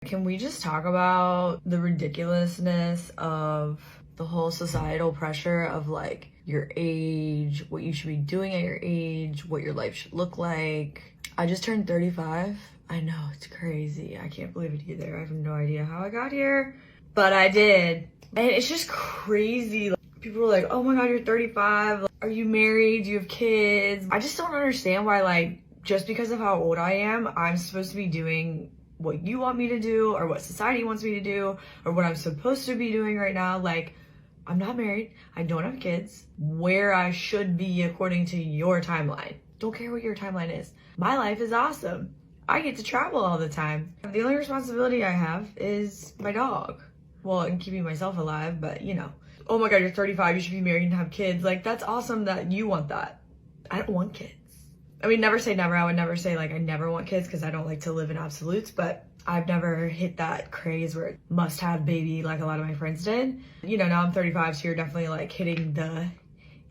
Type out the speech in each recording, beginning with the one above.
Can we just talk about the ridiculousness of the whole societal pressure of like your age, what you should be doing at your age, what your life should look like? I just turned 35. I know, it's crazy. I can't believe it either. I have no idea how I got here, but I did. And it's just crazy. People are like, oh my God, you're 35. Are you married? Do you have kids? I just don't understand why, like, just because of how old I am, I'm supposed to be doing what you want me to do or what society wants me to do or what I'm supposed to be doing right now. Like, I'm not married. I don't have kids. Where I should be according to your timeline. Don't care what your timeline is. My life is awesome. I get to travel all the time. The only responsibility I have is my dog. Well, and keeping myself alive, but you know. Oh my God, you're 35, you should be married and have kids. Like, that's awesome that you want that. I don't want kids. I mean, never say never. I would never say like I never want kids because I don't like to live in absolutes, but I've never hit that craze where it must have baby like a lot of my friends did. You know, now I'm 35, so you're definitely like hitting the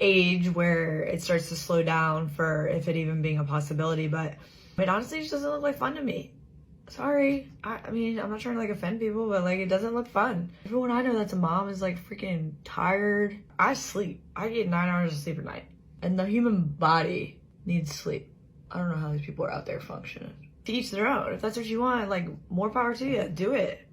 age where it starts to slow down for if it even being a possibility, but it honestly just doesn't look like fun to me. Sorry. I mean, I'm not trying to like offend people, but like it doesn't look fun. Everyone I know that's a mom is like freaking tired. I sleep. I get 9 hours of sleep a night. And the human body needs sleep. I don't know how these people are out there functioning. To each their own. If that's what you want, like, more power to you. Do it.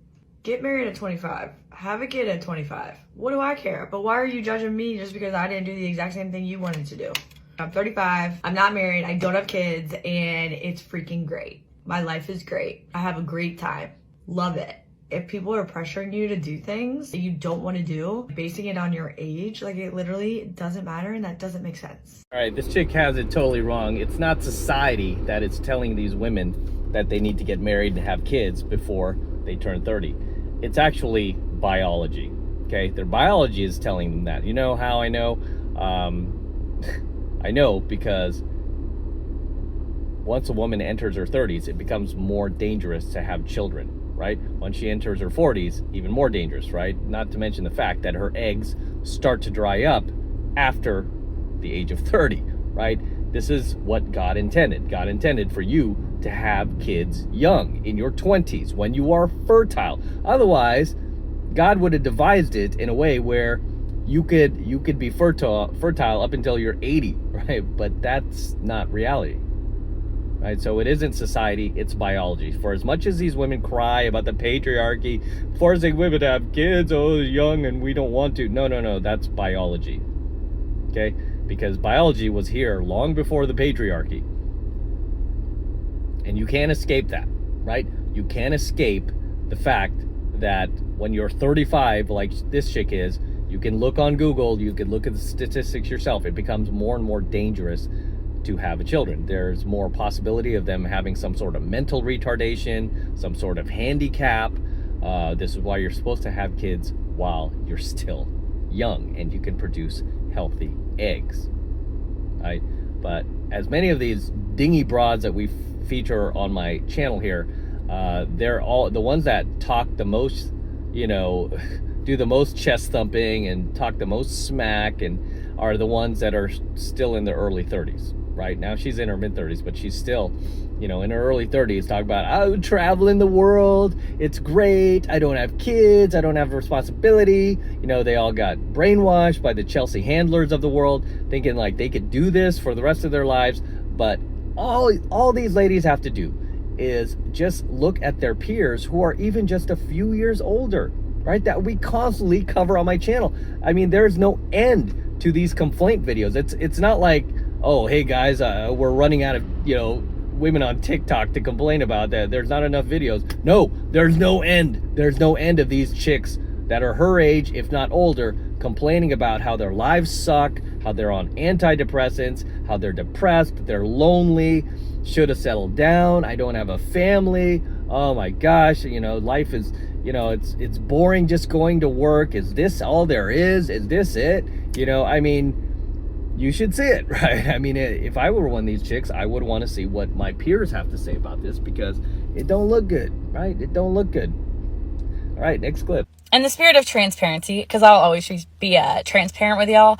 Get married at 25. Have a kid at 25. What do I care? But why are you judging me just because I didn't do the exact same thing you wanted to do? I'm 35. I'm not married. I don't have kids. And it's freaking great. My life is great. I have a great time. Love it. If people are pressuring you to do things that you don't want to do, basing it on your age, like it literally doesn't matter, and that doesn't make sense. All right, this chick has it totally wrong. It's not society that is telling these women that they need to get married and have kids before they turn 30. It's actually biology, okay? Their biology is telling them that. You know how I know? I know because once a woman enters her 30s, it becomes more dangerous to have children. Right? Once she enters her 40s, even more dangerous, right? Not to mention the fact that her eggs start to dry up after the age of 30, right? This is what God intended. God intended for you to have kids young, in your 20s, when you are fertile. Otherwise, God would have devised it in a way where you could be fertile up until you're 80, right? But that's not reality. Right, so it isn't society, it's biology. For as much as these women cry about the patriarchy, forcing women to have kids, oh, young and we don't want to. No, that's biology. Okay? Because biology was here long before the patriarchy. And you can't escape that, right? You can't escape the fact that when you're 35, like this chick is, you can look on Google, you can look at the statistics yourself. It becomes more and more dangerous to have children. There's more possibility of them having some sort of mental retardation, some sort of handicap. This is why you're supposed to have kids while you're still young and you can produce healthy eggs, right? But as many of these dingy broads that we feature on my channel here, they're all the ones that talk the most, you know, do the most chest thumping and talk the most smack, and are the ones that are still in their early 30s. Right now she's in her mid-30s, but she's still, you know, in her early 30s, talking about, I would travel in the world, it's great, I don't have kids, I don't have a responsibility. You know, they all got brainwashed by the Chelsea Handlers of the world, thinking like they could do this for the rest of their lives. But all these ladies have to do is just look at their peers who are even just a few years older, right? That we constantly cover on my channel. I mean, there's no end to these complaint videos. It's not like, oh, hey guys, we're running out of, you know, women on TikTok to complain about that. There's not enough videos. No, there's no end. There's no end of these chicks that are her age, if not older, complaining about how their lives suck, how they're on antidepressants, how they're depressed, they're lonely, should have settled down, I don't have a family, oh my gosh, you know, life is, you know, it's boring just going to work. Is this all there is? Is this it? You know, I mean, you should see it, right? I mean, if I were one of these chicks, I would want to see what my peers have to say about this, because it don't look good, right? It don't look good. All right, next clip. In the spirit of transparency, because I'll always be transparent with y'all,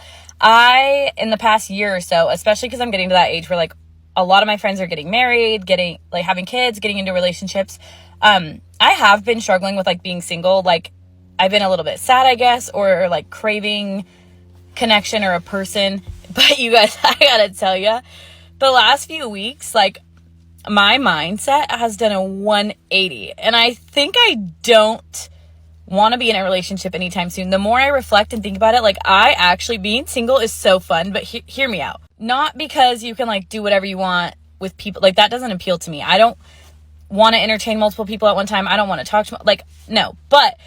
in the past year or so, especially because I'm getting to that age where, like, a lot of my friends are getting married, having kids, getting into relationships. I have been struggling with like being single. Like I've been a little bit sad, I guess, or like craving connection or a person. But you guys, I gotta tell you, the last few weeks, like my mindset has done a 180, and I think I don't want to be in a relationship anytime soon. The more I reflect and think about it, like being single is so fun, but hear me out. Not because you can like do whatever you want with people. Like that doesn't appeal to me. I don't want to entertain multiple people at one time. I don't want to talk to no. But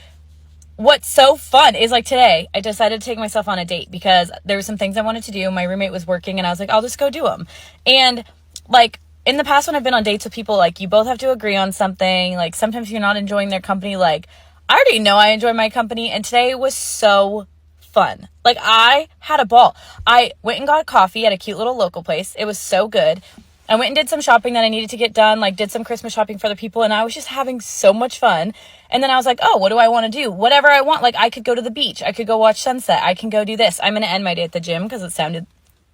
what's so fun is like today I decided to take myself on a date because there were some things I wanted to do. My roommate was working and I was like, I'll just go do them. And like in the past when I've been on dates with people, like you both have to agree on something. Like sometimes you're not enjoying their company. Like I already know I enjoy my company, and today was so fun. Like I had a ball. I went and got a coffee at a cute little local place. It was so good. I went and did some shopping that I needed to get done, like did some Christmas shopping for the people, and I was just having so much fun. And then I was like, oh, what do I want to do? Whatever I want. Like I could go to the beach. I could go watch sunset. I can go do this. I'm going to end my day at the gym because it sounded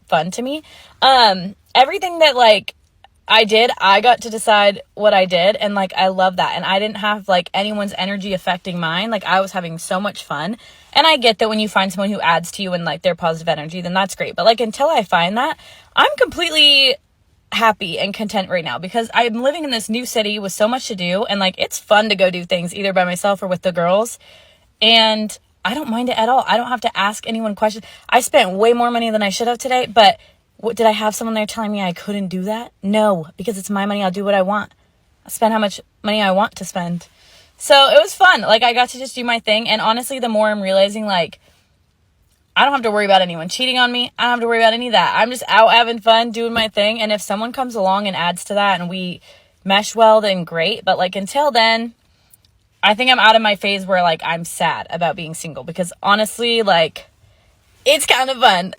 fun to me. Everything that like I did, I got to decide what I did, and like I love that. And I didn't have like anyone's energy affecting mine. Like I was having so much fun. And I get that when you find someone who adds to you and like their positive energy, then that's great. But like until I find that, I'm completely happy and content right now because I'm living in this new city with so much to do, and like it's fun to go do things either by myself or with the girls, and I don't mind it at all. I don't have to ask anyone questions. I spent way more money than I should have today, but did I have someone there telling me I couldn't do that? No, because it's my money. I'll do what I want. I'll spend how much money I want to spend. So it was fun. Like I got to just do my thing. And honestly, the more I'm realizing, like, I don't have to worry about anyone cheating on me. I don't have to worry about any of that. I'm just out having fun, doing my thing. And if someone comes along and adds to that and we mesh well, then great. But like until then, I think I'm out of my phase where like I'm sad about being single, because honestly, like it's kind of fun.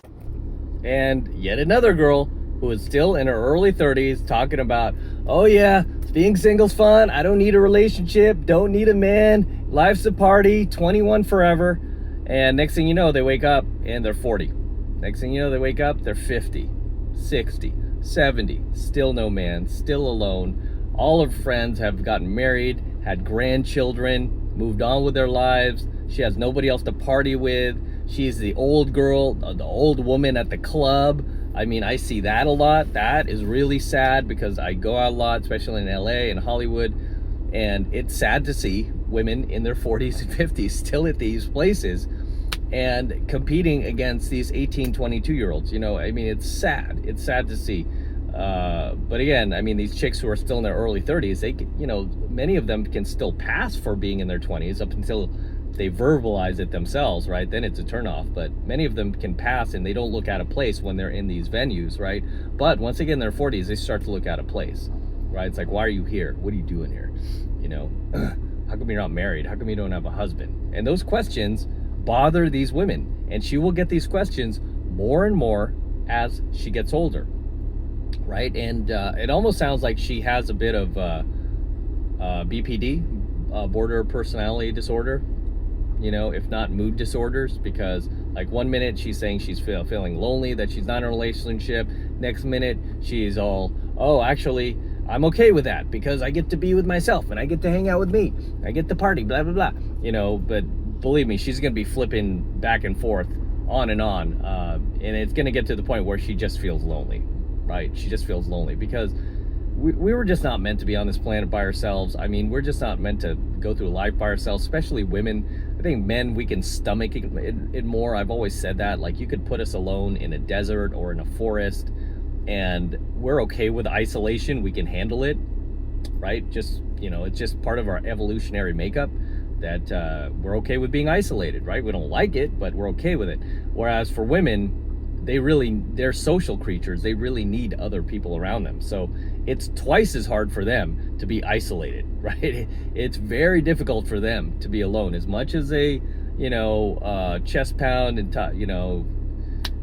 And yet another girl who is still in her early 30s talking about, oh yeah, being single's fun. I don't need a relationship. Don't need a man. Life's a party. 21 forever. And next thing you know, they wake up and they're 40. Next thing you know, they wake up, they're 50, 60, 70. Still no man. Still alone. All of her friends have gotten married, had grandchildren, moved on with their lives. She has nobody else to party with. She's the old girl, the old woman at the club. I mean, I see that a lot. That is really sad because I go out a lot, especially in LA and Hollywood. And it's sad to see women in their 40s and 50s still at these places and competing against these 18, 22-year-olds. You know, I mean, it's sad. It's sad to see. But again, I mean, these chicks who are still in their early 30s, they, you know, many of them can still pass for being in their 20s up until they verbalize it themselves, right? Then it's a turnoff. But many of them can pass and they don't look out of place when they're in these venues, right? But once they get in their 40s, they start to look out of place, right? It's like, why are you here? What are you doing here? You know, how come you're not married? How come you don't have a husband? And those questions bother these women. And she will get these questions more and more as she gets older, right? And it almost sounds like she has a bit of BPD, border personality disorder, you know, if not mood disorders, because like one minute she's saying she's feeling lonely, that she's not in a relationship. Next minute she's all, oh, actually, I'm okay with that because I get to be with myself and I get to hang out with me. I get to party, blah, blah, blah. You know, but believe me, she's going to be flipping back and forth on. And it's going to get to the point where she just feels lonely, right? She just feels lonely because we were just not meant to be on this planet by ourselves. I mean, we're just not meant to go through life by ourselves, especially women. I think men, we can stomach it more. I've always said that. Like, you could put us alone in a desert or in a forest, and we're okay with isolation. We can handle it, right? Just, you know, it's just part of our evolutionary makeup that we're okay with being isolated, right? We don't like it, but we're okay with it. Whereas for women, they're social creatures. They really need other people around them. So it's twice as hard for them to be isolated, right? It's very difficult for them to be alone. As much as they, you know, chest pound and, you know,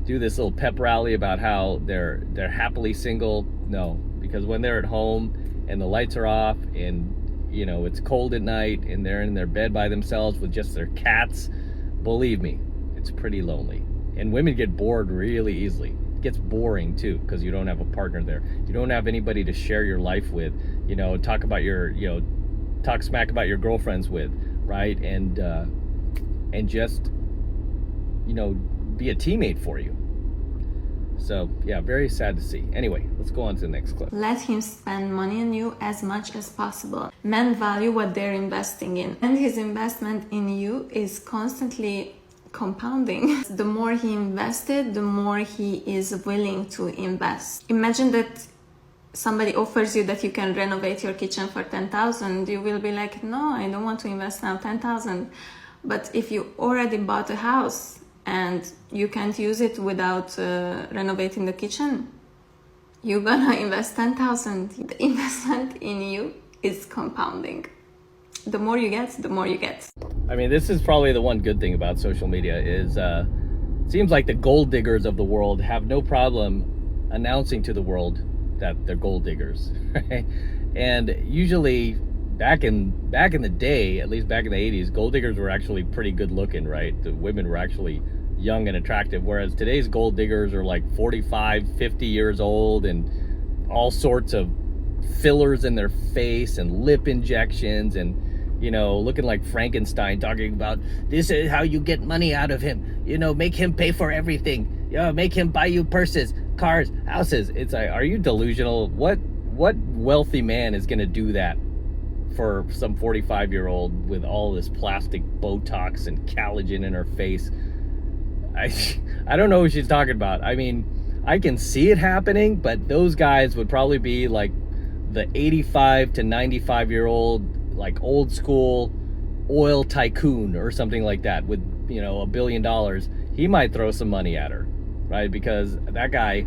do this little pep rally about how they're happily single. No, because when they're at home and the lights are off and, you know, it's cold at night and they're in their bed by themselves with just their cats, believe me, it's pretty lonely. And women get bored really easily. gets boring too, because you don't have a partner there. You don't have anybody to share your life with, you know, talk about your, you know, talk smack about your girlfriends with, right? And just, you know, be a teammate for you. So yeah, very sad to see. Anyway, let's go on to the next clip. Let him spend money on you as much as possible. Men value what they're investing in, and his investment in you is constantly compounding. The more he invested, the more he is willing to invest. Imagine that somebody offers you that you can renovate your kitchen for 10,000. You will be like, no, I don't want to invest now 10,000. But if you already bought a house and you can't use it without renovating the kitchen, you're gonna invest 10,000. The investment in you is compounding. The more you get, the more you get. I mean, this is probably the one good thing about social media is it seems like the gold diggers of the world have no problem announcing to the world that they're gold diggers, right? And usually back in the day, at least back in the 80s, gold diggers were actually pretty good looking, right? The women were actually young and attractive, whereas today's gold diggers are like 45, 50 years old and all sorts of fillers in their face and lip injections and, you know, looking like Frankenstein, talking about this is how you get money out of him, you know, make him pay for everything, you know, make him buy you purses, cars, houses. It's like, are you delusional? What wealthy man is gonna do that for some 45-year-old with all this plastic Botox and collagen in her face? I don't know what she's talking about. I mean, I can see it happening, but those guys would probably be like the 85 to 95-year-old, like old school oil tycoon or something like that with, you know, $1 billion. He might throw some money at her, right? Because that guy,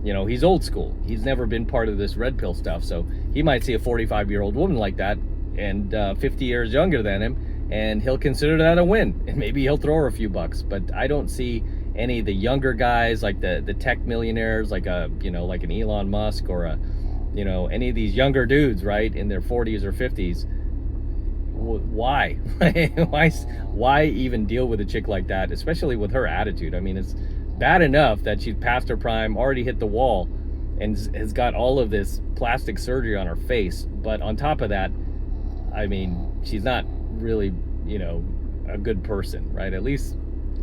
you know, he's old school. He's never been part of this red pill stuff. So he might see a 45-year-old woman like that and 50 years younger than him, and he'll consider that a win. And maybe he'll throw her a few bucks. But I don't see any of the younger guys, like the tech millionaires, like you know, like an Elon Musk or a, you know, any of these younger dudes, right, in their 40s or 50s. Why? Why even deal with a chick like that, especially with her attitude? I mean, it's bad enough that she's past her prime, already hit the wall, and has got all of this plastic surgery on her face. But on top of that, I mean, she's not really, you know, a good person, right? At least,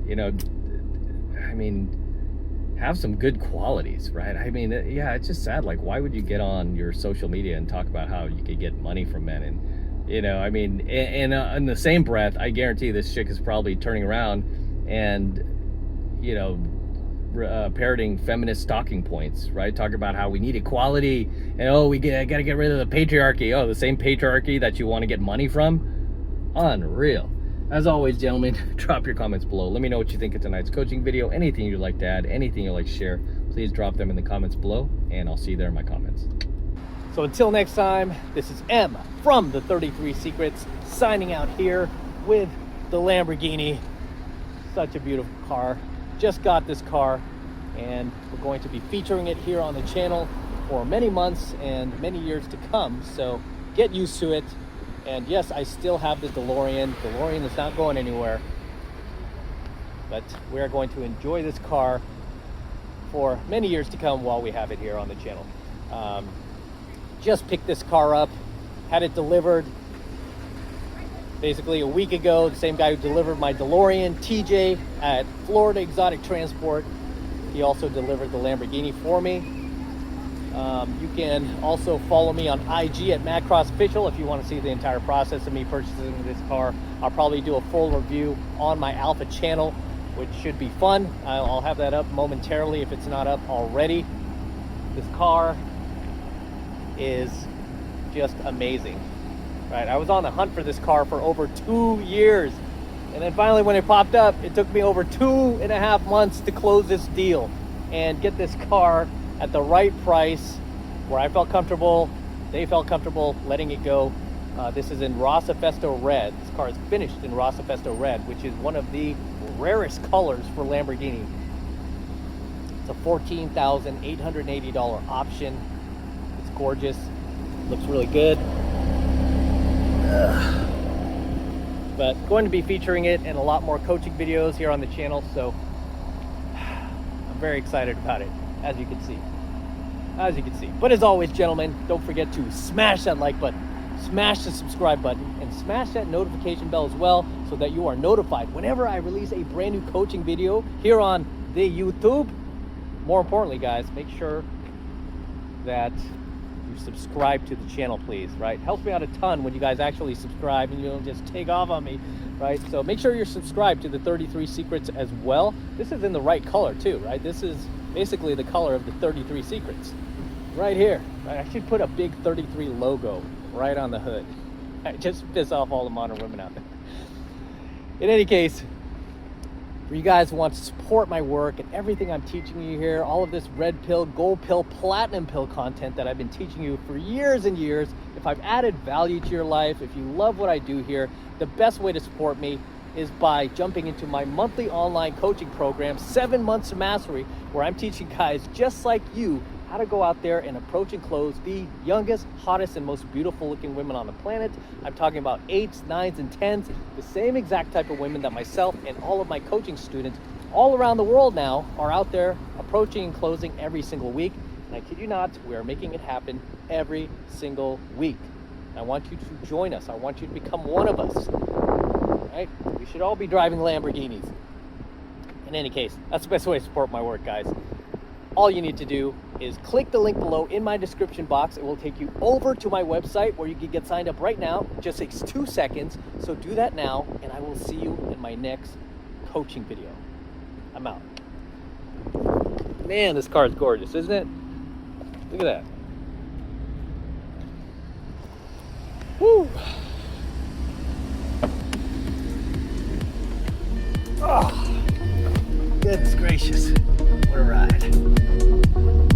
you know, I mean, have some good qualities, right? I mean, yeah, it's just sad. Like, why would you get on your social media and talk about how you could get money from men? And, you know, I mean, and in the same breath, I guarantee this chick is probably turning around and, you know, parroting feminist talking points, right? Talk about how we need equality and, oh, we gotta get rid of the patriarchy. Oh, the same patriarchy that you want to get money from? Unreal. As always, gentlemen, drop your comments below. Let me know what you think of tonight's coaching video. Anything you'd like to add, anything you'd like to share, please drop them in the comments below, and I'll see you there in my comments. So until next time, this is M from the 33 Secrets, signing out here with the Lamborghini. Such a beautiful car. Just got this car, and we're going to be featuring it here on the channel for many months and many years to come. So get used to it. And yes, I still have the DeLorean. DeLorean is not going anywhere. But we are going to enjoy this car for many years to come while we have it here on the channel. Just picked this car up, had it delivered basically a week ago. The same guy who delivered my DeLorean, TJ, at Florida Exotic Transport. He also delivered the Lamborghini for me. You can also follow me on IG at MadCrossOfficial if you want to see the entire process of me purchasing this car. I'll probably do a full review on my Alpha channel, which should be fun. I'll have that up momentarily if it's not up already. This car is just amazing, right? I was on the hunt for this car for over 2 years, and then finally when it popped up, it took me over 2.5 months to close this deal and get this car at the right price where I felt comfortable, they felt comfortable letting it go. This is in Rosa Festo Red. This car is finished in Rosa Festo Red, which is one of the rarest colors for Lamborghini. It's a $14,880 option. It's gorgeous, looks really good. But going to be featuring it in a lot more coaching videos here on the channel, so I'm very excited about it. as you can see. As you can see. But as always, gentlemen, don't forget to smash that like button, smash the subscribe button, and smash that notification bell as well so that you are notified whenever I release a brand new coaching video here on the YouTube. More importantly, guys, make sure that you subscribe to the channel, please, right? Helps me out a ton when you guys actually subscribe and you don't just take off on me, right? So make sure you're subscribed to the 33 Secrets as well. This is in the right color too, right? This is basically the color of the 33 Secrets right here. Right? I should put a big 33 logo right on the hood. Just piss off all the modern women out there. In any case, for you guys who want to support my work and everything I'm teaching you here, all of this red pill, gold pill, platinum pill content that I've been teaching you for years and years, if I've added value to your life, if you love what I do here, the best way to support me is by jumping into my monthly online coaching program, 7 Months to Mastery, where I'm teaching guys just like you how to go out there and approach and close the youngest, hottest, and most beautiful looking women on the planet. I'm talking about 8s, 9s, and 10s, the same exact type of women that myself and all of my coaching students all around the world now are out there approaching and closing every single week. And I kid you not, we are making it happen every single week. I want you to join us. I want you to become one of us. Right? We should all be driving Lamborghinis. In any case, that's the best way to support my work, guys. All you need to do is click the link below in my description box. It will take you over to my website where you can get signed up right now. It just takes 2 seconds. So do that now, and I will see you in my next coaching video. I'm out. Man, this car is gorgeous, isn't it? Look at that. Woo! Oh, goodness gracious. What a ride.